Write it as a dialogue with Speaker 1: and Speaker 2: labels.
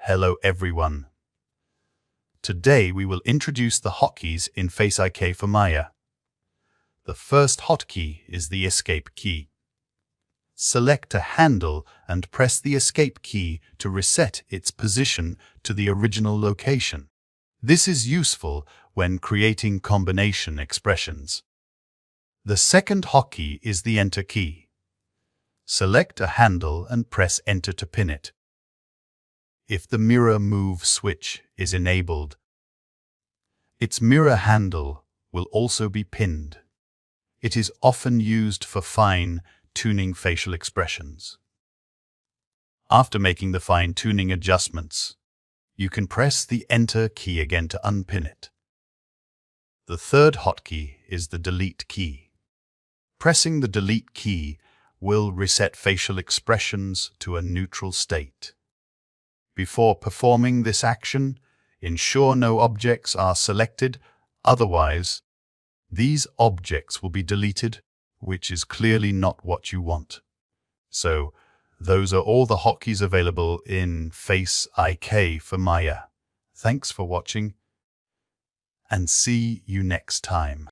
Speaker 1: Hello everyone. Today we will introduce the hotkeys in FaceIK for Maya. The first hotkey is the escape key. Select a handle and press the escape key to reset its position to the original location. This is useful when creating combination expressions. The second hotkey is the enter key. Select a handle and press enter to pin it. If the mirror move switch is enabled, its mirror handle will also be pinned. It is often used for fine-tuning facial expressions. After making the fine-tuning adjustments, you can press the enter key again to unpin it. The third hotkey is the delete key. Pressing the delete key will reset facial expressions to a neutral state. Before performing this action, ensure no objects are selected, otherwise, these objects will be deleted, which is clearly not what you want. So, those are all the hotkeys available in FaceIK for Maya. Thanks for watching, and see you next time.